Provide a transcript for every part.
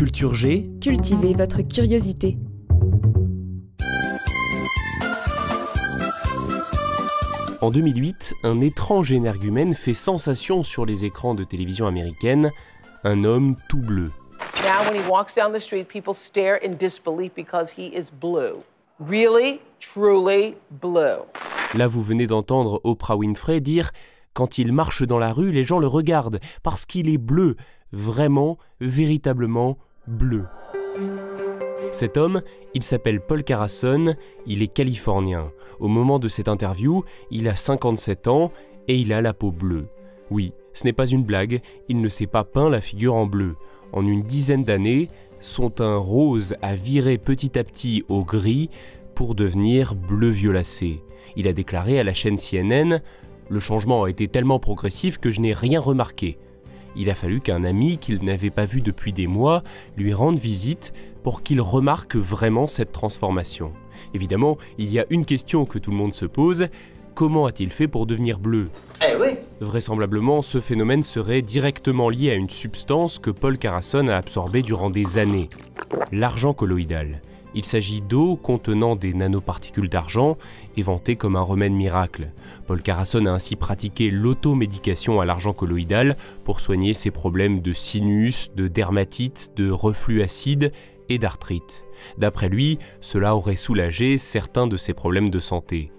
Culture G. Cultivez votre curiosité. En 2008, un étrange énergumène fait sensation sur les écrans de télévision américaine, un homme tout bleu. Now when he walks down the street, people stare in disbelief because he is blue. Really, truly blue. Là, vous venez d'entendre Oprah Winfrey dire « Quand il marche dans la rue, les gens le regardent parce qu'il est bleu, vraiment, véritablement bleu. » Cet homme, il s'appelle Paul Carrason, il est californien. Au moment de cette interview, il a 57 ans et il a la peau bleue. Oui, ce n'est pas une blague, il ne s'est pas peint la figure en bleu. En une dizaine d'années, son teint rose a viré petit à petit au gris pour devenir bleu violacé. Il a déclaré à la chaîne CNN « Le changement a été tellement progressif que je n'ai rien remarqué ». Il a fallu qu'un ami qu'il n'avait pas vu depuis des mois lui rende visite pour qu'il remarque vraiment cette transformation. Évidemment, il y a une question que tout le monde se pose, comment a-t-il fait pour devenir bleu ? Oui. Vraisemblablement, ce phénomène serait directement lié à une substance que Paul Carrason a absorbée durant des années, l'argent colloïdal. Il s'agit d'eau contenant des nanoparticules d'argent, éventées comme un remède miracle. Paul Carrason a ainsi pratiqué l'automédication à l'argent colloïdal pour soigner ses problèmes de sinus, de dermatite, de reflux acide et d'arthrite. D'après lui, cela aurait soulagé certains de ses problèmes de santé.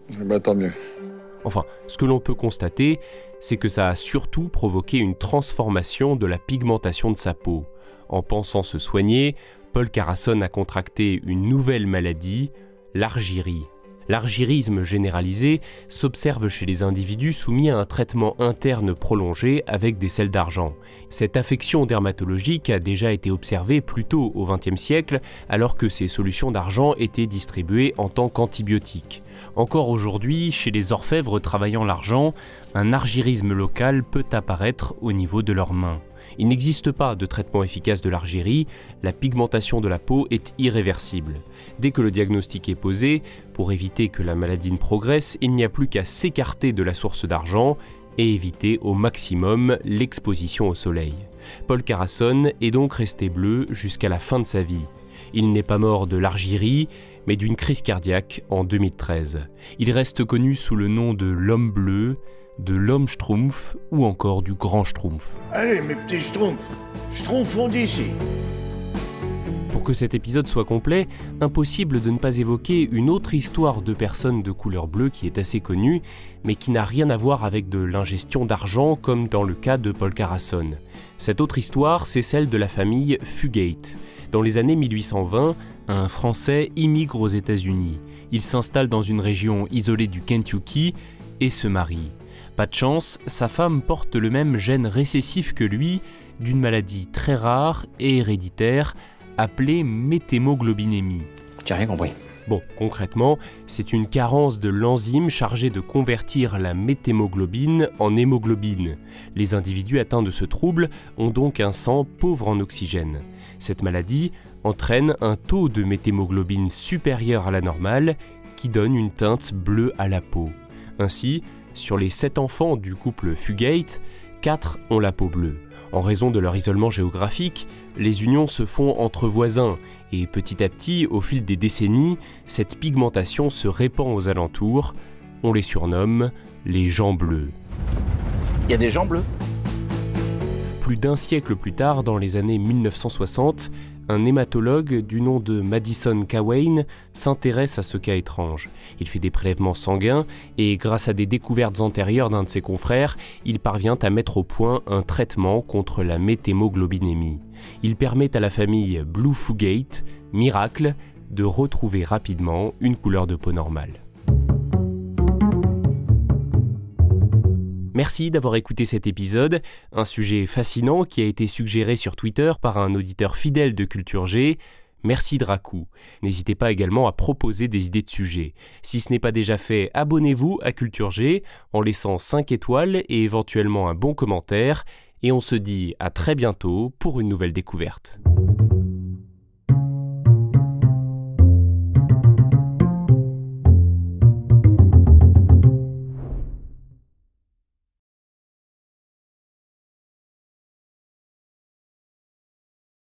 Tant mieux. Enfin, ce que l'on peut constater, c'est que ça a surtout provoqué une transformation de la pigmentation de sa peau. En pensant se soigner, Paul Carrason a contracté une nouvelle maladie, l'argyrie. L'argyrisme généralisé s'observe chez les individus soumis à un traitement interne prolongé avec des sels d'argent. Cette affection dermatologique a déjà été observée plus tôt au XXe siècle, alors que ces solutions d'argent étaient distribuées en tant qu'antibiotiques. Encore aujourd'hui, chez les orfèvres travaillant l'argent, un argyrisme local peut apparaître au niveau de leurs mains. Il n'existe pas de traitement efficace de l'argyrie, la pigmentation de la peau est irréversible. Dès que le diagnostic est posé, pour éviter que la maladie ne progresse, il n'y a plus qu'à s'écarter de la source d'argent et éviter au maximum l'exposition au soleil. Paul Carrason est donc resté bleu jusqu'à la fin de sa vie. Il n'est pas mort de l'argyrie, mais d'une crise cardiaque en 2013. Il reste connu sous le nom de l'homme bleu, de l'homme schtroumpf ou encore du grand schtroumpf. Allez, mes petits schtroumpfons d'ici. Pour que cet épisode soit complet, impossible de ne pas évoquer une autre histoire de personnes de couleur bleue qui est assez connue, mais qui n'a rien à voir avec de l'ingestion d'argent comme dans le cas de Paul Carrason. Cette autre histoire, c'est celle de la famille Fugate. Dans les années 1820, un Français immigre aux États-Unis. Il s'installe dans une région isolée du Kentucky et se marie. Pas de chance, sa femme porte le même gène récessif que lui, d'une maladie très rare et héréditaire, appelée méthémoglobinémie. J'ai rien compris. Bon, concrètement, c'est une carence de l'enzyme chargée de convertir la méthémoglobine en hémoglobine. Les individus atteints de ce trouble ont donc un sang pauvre en oxygène. Cette maladie entraîne un taux de méthémoglobine supérieur à la normale qui donne une teinte bleue à la peau. Ainsi, sur les 7 enfants du couple Fugate, 4 ont la peau bleue. En raison de leur isolement géographique, les unions se font entre voisins et petit à petit, au fil des décennies, cette pigmentation se répand aux alentours. On les surnomme les gens bleus. Il y a des gens bleus ? Plus d'un siècle plus tard, dans les années 1960, un hématologue du nom de Madison Cawein s'intéresse à ce cas étrange. Il fait des prélèvements sanguins et grâce à des découvertes antérieures d'un de ses confrères, il parvient à mettre au point un traitement contre la méthémoglobinémie. Il permet à la famille Blue Fugate, miracle, de retrouver rapidement une couleur de peau normale. Merci d'avoir écouté cet épisode, un sujet fascinant qui a été suggéré sur Twitter par un auditeur fidèle de Culture G. Merci Dracou. N'hésitez pas également à proposer des idées de sujets. Si ce n'est pas déjà fait, abonnez-vous à Culture G en laissant 5 étoiles et éventuellement un bon commentaire. Et on se dit à très bientôt pour une nouvelle découverte.